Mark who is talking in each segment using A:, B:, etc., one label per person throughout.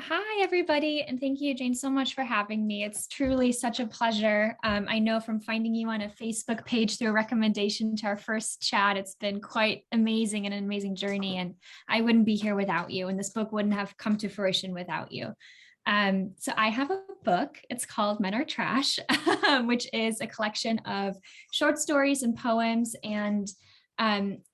A: Hi, everybody. And thank you, Jane, so much for having me. It's truly such a pleasure. I know from finding you on a Facebook page through a recommendation to our first chat, it's been quite amazing and an amazing journey. And I wouldn't be here without you. And this book wouldn't have come to fruition without you. So I have a book. It's called Men Are Trash, which is a collection of short stories and poems. And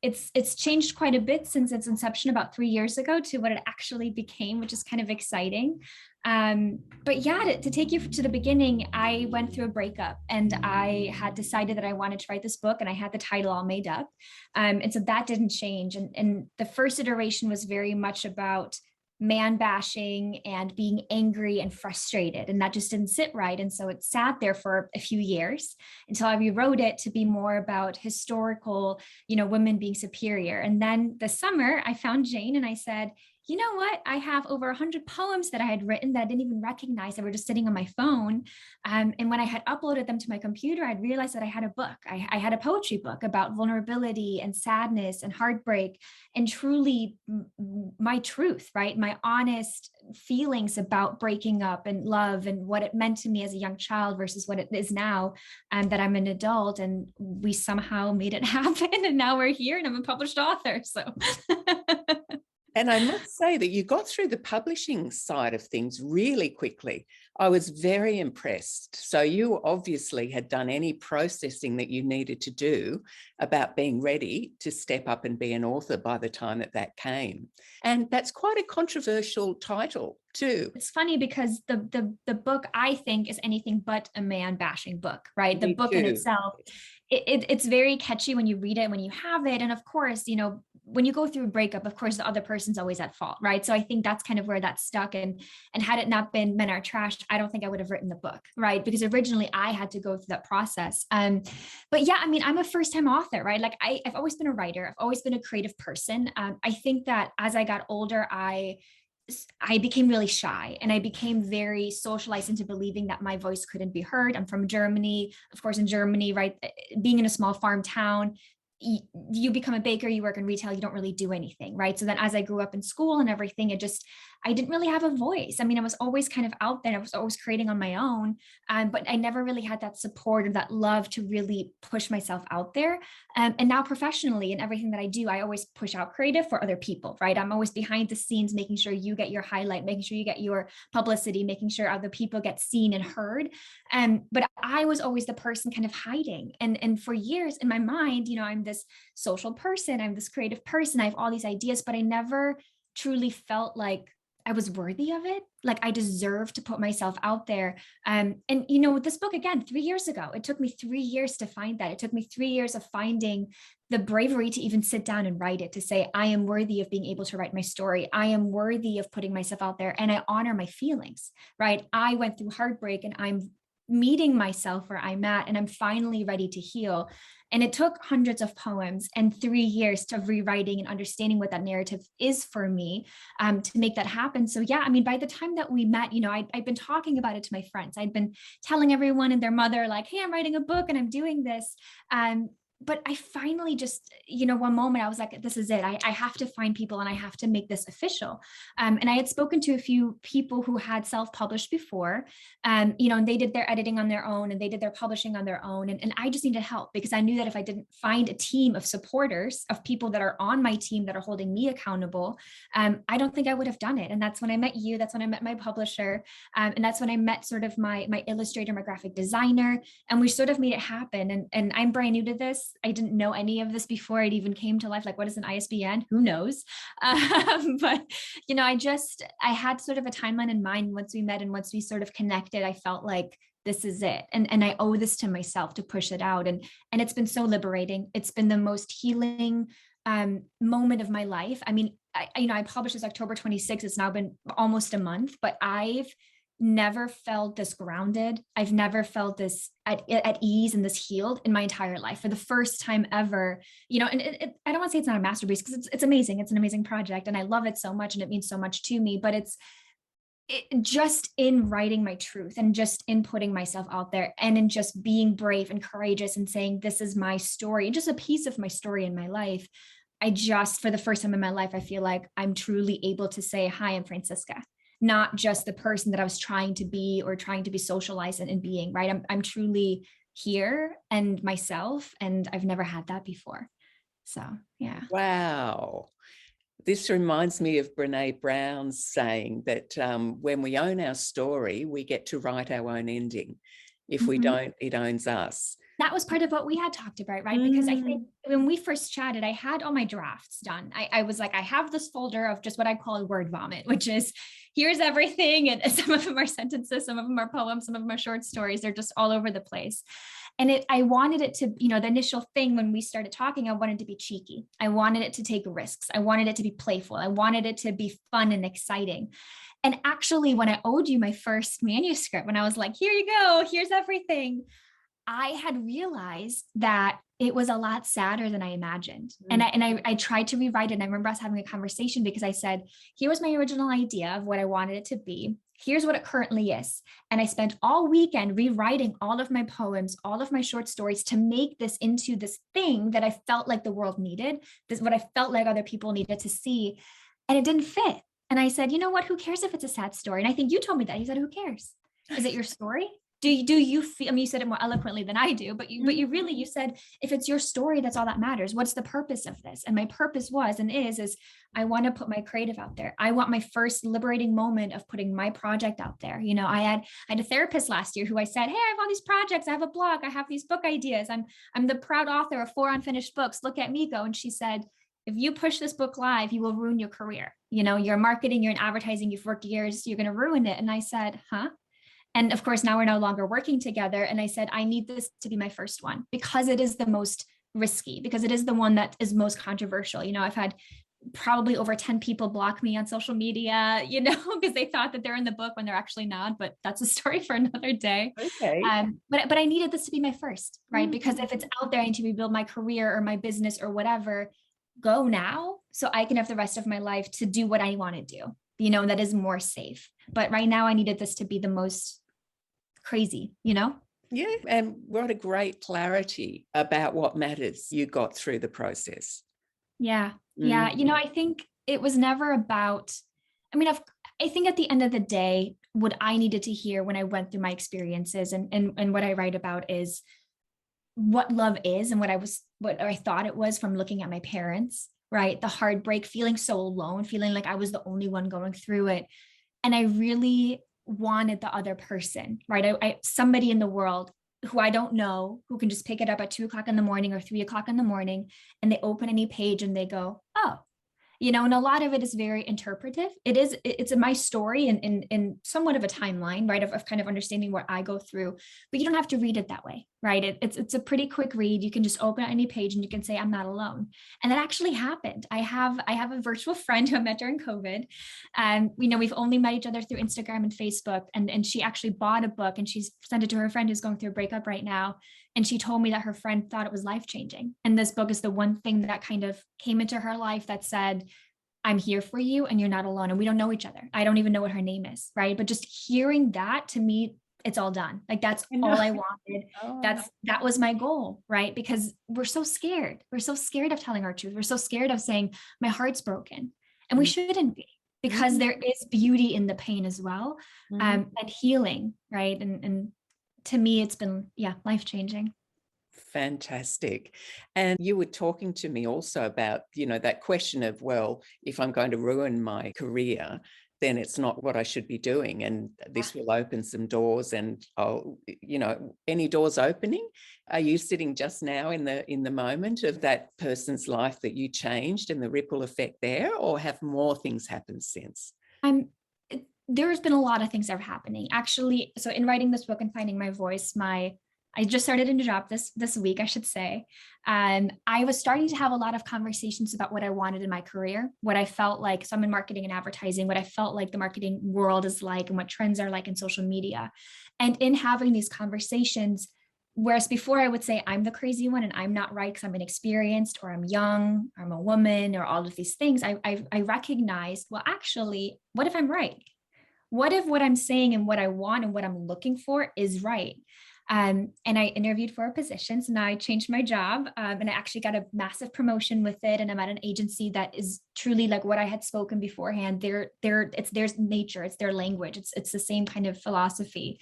A: it's changed quite a bit since its inception about 3 years ago to what it actually became, which is kind of exciting. But yeah, to take you to the beginning, I went through a breakup and I had decided that I wanted to write this book and I had the title all made up. And so that didn't change. And the first iteration was very much about man bashing and being angry and frustrated. And that just didn't sit right. And so it sat there for a few years until I rewrote it to be more about historical, women being superior. And then this summer I found Jane and I said, you know what? I have over 100 poems that I had written that I didn't even recognize that were just sitting on my phone. And when I had uploaded them to my computer, I'd realized that I had a book. I had a poetry book about vulnerability and sadness and heartbreak and truly my truth, right? My honest feelings about breaking up and love and what it meant to me as a young child versus what it is now that I'm an adult. And we somehow made it happen. And now we're here and I'm a published author. So
B: And I must say that you got through the publishing side of things really quickly. I was very impressed. So you obviously had done any processing that you needed to do about being ready to step up and be an author by the time that came. And that's quite a controversial title too.
A: It's funny because the book, I think, is anything but a man bashing book, right? The book in itself, it's very catchy when you read it, when you have it. And of course, when you go through a breakup, of course, the other person's always at fault, right? So I think that's kind of where that stuck. And had it not been Men Are Trash, I don't think I would have written the book, right? Because originally I had to go through that process. But yeah, I mean, I'm a first-time author, right? Like I've always been a writer. I've always been a creative person. I think that as I got older, I became really shy and I became very socialized into believing that my voice couldn't be heard. I'm from Germany, of course, in Germany, right? Being in a small farm town, you become a baker, you work in retail, you don't really do anything, right? So then as I grew up in school and everything, I didn't really have a voice. I mean, I was always kind of out there. I was always creating on my own, but I never really had that support or that love to really push myself out there. And now professionally and everything that I do, I always push out creative for other people, right? I'm always behind the scenes, making sure you get your highlight, making sure you get your publicity, making sure other people get seen and heard. But I was always the person kind of hiding. And for years in my mind, I'm this social person, I'm this creative person, I have all these ideas, but I never truly felt like I was worthy of it. Like I deserve to put myself out there. And with this book, again, 3 years ago, it took me 3 years to find that. It took me 3 years of finding the bravery to even sit down and write it, to say, I am worthy of being able to write my story. I am worthy of putting myself out there and I honor my feelings, right? I went through heartbreak and I'm meeting myself where I'm at and I'm finally ready to heal. And it took hundreds of poems and 3 years of rewriting and understanding what that narrative is for me to make that happen. So yeah, I mean, by the time that we met, I'd been talking about it to my friends. I'd been telling everyone and their mother like, hey, I'm writing a book and I'm doing this. But I finally just, one moment I was like, this is it. I have to find people and I have to make this official. And I had spoken to a few people who had self-published before, and they did their editing on their own and they did their publishing on their own. And I just needed help because I knew that if I didn't find a team of supporters, of people that are on my team that are holding me accountable, I don't think I would have done it. And that's when I met you. That's when I met my publisher. And that's when I met sort of my illustrator, my graphic designer, and we sort of made it happen. And I'm brand new to this. I didn't know any of this before it even came to life. Like, what is an ISBN? Who knows? But, I had sort of a timeline in mind. Once we met and once we sort of connected, I felt like this is it. And I owe this to myself to push it out. And it's been so liberating. It's been the most healing moment of my life. I mean, I published this October 26th. It's now been almost a month, but I've never felt this grounded. I've never felt this at ease and this healed in my entire life for the first time ever, and I don't want to say it's not a masterpiece because it's amazing. It's an amazing project and I love it so much and it means so much to me, but it's just in writing my truth and just in putting myself out there and in just being brave and courageous and saying, this is my story and just a piece of my story in my life. For the first time in my life, I feel like I'm truly able to say, hi, I'm Franziska. not just the person that I was trying to be or trying to be socialized and being, right? I'm truly here and myself, and I've never had that before. So, yeah.
B: Wow. This reminds me of Brene Brown's saying that when we own our story, we get to write our own ending. If we don't, it owns us.
A: That was part of what we had talked about, right? Because I think when we first chatted, I had all my drafts done. I was like, I have this folder of just what I call a word vomit, which is here's everything. And some of them are sentences, some of them are poems, some of them are short stories. They're just all over the place. And I wanted it to, the initial thing when we started talking, I wanted to be cheeky. I wanted it to take risks. I wanted it to be playful. I wanted it to be fun and exciting. And actually, when I owed you my first manuscript, when I was like, here you go, here's everything, I had realized that it was a lot sadder than I imagined. And I tried to rewrite it. And I remember us having a conversation because I said, here was my original idea of what I wanted it to be. Here's what it currently is. And I spent all weekend rewriting all of my poems, all of my short stories to make this into this thing that I felt like the world needed, this what I felt like other people needed to see. And it didn't fit. And I said, you know what, who cares if it's a sad story? And I think you told me that. You said, who cares? Is it your story? Do you feel, I mean, you said it more eloquently than I do, but you said, if it's your story, that's all that matters. What's the purpose of this? And my purpose was, and is I want to put my creative out there. I want my first liberating moment of putting my project out there. I had a therapist last year who I said, hey, I have all these projects. I have a blog. I have these book ideas. I'm the proud author of 4 unfinished books. Look at me go. And she said, if you push this book live, you will ruin your career. You're marketing, you're in advertising, you've worked years, you're going to ruin it. And I said, huh? And of course, now we're no longer working together. And I said, I need this to be my first one because it is the most risky, because it is the one that is most controversial. I've had probably over 10 people block me on social media, because they thought that they're in the book when they're actually not, but that's a story for another day.
B: Okay.
A: But I needed this to be my first, right? Because if it's out there, I need to rebuild my career or my business or whatever, go now so I can have the rest of my life to do what I want to do, that is more safe. But right now I needed this to be the most crazy, Yeah.
B: And what a great clarity about what matters you got through the process.
A: Yeah. Yeah. I think it was never about, I think at the end of the day, what I needed to hear when I went through my experiences and what I write about is what love is and what I thought it was from looking at my parents, right? The heartbreak, feeling so alone, feeling like I was the only one going through it. And I really wanted the other person, right? I somebody in the world who I don't know, who can just pick it up at 2:00 in the morning or 3:00 in the morning, and they open any page and they go, oh, and a lot of it is very interpretive. It's my story in somewhat of a timeline, right? Of kind of understanding what I go through, but you don't have to read it that way, right? It's a pretty quick read. You can just open any page and you can say, I'm not alone. And that actually happened. I have a virtual friend who I met during COVID. We've only met each other through Instagram and Facebook, and she actually bought a book and she's sent it to her friend who's going through a breakup right now. And she told me that her friend thought it was life-changing. And this book is the one thing that kind of came into her life that said, I'm here for you and you're not alone. And we don't know each other. I don't even know what her name is, right? But just hearing that, to me, it's all done. Like that's all I wanted. That was my goal, right? Because we're so scared. We're so scared of telling our truth. We're so scared of saying my heart's broken. And we shouldn't be, because there is beauty in the pain as well, and healing, right? And to me, it's been, life-changing.
B: Fantastic. And you were talking to me also about, that question of, well, if I'm going to ruin my career, then it's not what I should be doing. And this will open some doors and any doors opening. Are you sitting just now in the moment of that person's life that you changed and the ripple effect there, or have more things happened since?
A: There's been a lot of things that are happening actually. So in writing this book and finding my voice, I just started a new job this week, I should say. And I was starting to have a lot of conversations about what I wanted in my career, what I felt like, so I'm in marketing and advertising, what I felt like the marketing world is like and what trends are like in social media. And in having these conversations, whereas before I would say I'm the crazy one and I'm not right because I'm inexperienced or I'm young, or I'm a woman, or all of these things, I recognized, well, actually, what if I'm right? What if what I'm saying and what I want and what I'm looking for is right? And I interviewed for a position. So now I changed my job, and I actually got a massive promotion with it. And I'm at an agency that is truly like what I had spoken beforehand. It's their nature, it's their language, it's the same kind of philosophy.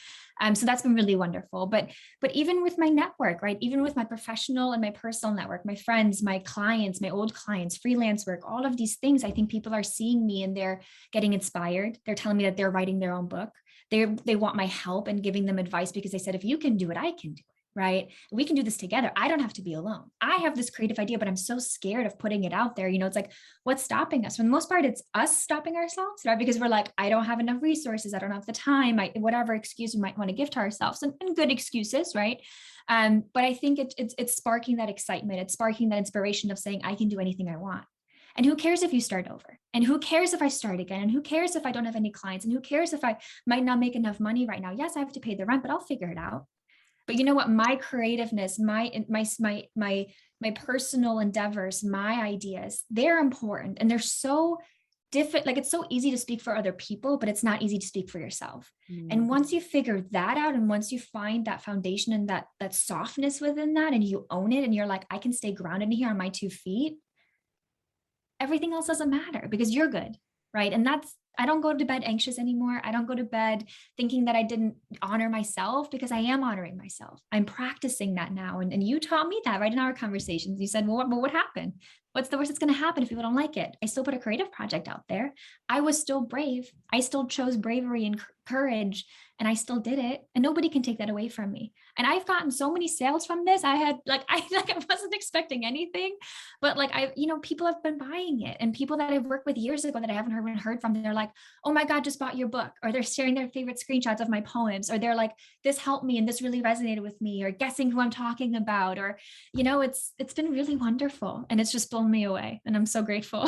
A: So that's been really wonderful. But even with my network, right? Even with my professional and my personal network, my friends, my clients, my old clients, freelance work, all of these things, I think people are seeing me and they're getting inspired. They're telling me that they're writing their own book. They want my help and giving them advice because they said, if you can do it, I can do it. Right? We can do this together. I don't have to be alone. I have this creative idea, but I'm so scared of putting it out there. It's like, what's stopping us? For the most part, it's us stopping ourselves, right? Because we're like, I don't have enough resources. I don't have the time. Whatever excuse we might want to give to ourselves, and good excuses, right? But I think it's sparking that excitement. It's sparking that inspiration of saying, I can do anything I want. And who cares if you start over? And who cares if I start again? And who cares if I don't have any clients? And who cares if I might not make enough money right now? Yes, I have to pay the rent, but I'll figure it out. But you know what? My creativeness, my personal endeavors, my ideas, they're important, and they're so different. Like, it's so easy to speak for other people, but it's not easy to speak for yourself. And once you figure that out, and once you find that foundation and that softness within that, and you own it, and you're like, I can stay grounded here on my 2 feet, everything else doesn't matter because you're good, right? And I don't go to bed anxious anymore. I don't go to bed thinking that I didn't honor myself, because I am honoring myself. I'm practicing that now. And you taught me that right in our conversations. You said, well, what happened? What's the worst that's going to happen if people don't like it? I still put a creative project out there. I was still brave. I still chose bravery and courage, and I still did it. And nobody can take that away from me. And I've gotten so many sales from this. I wasn't expecting anything, but people have been buying it, and people that I've worked with years ago that I haven't heard from, they're like, oh my God, just bought your book, or they're sharing their favorite screenshots of my poems, or they're like, this helped me and this really resonated with me, or guessing who I'm talking about, or it's been really wonderful, and it's just blown me away, and I'm so grateful.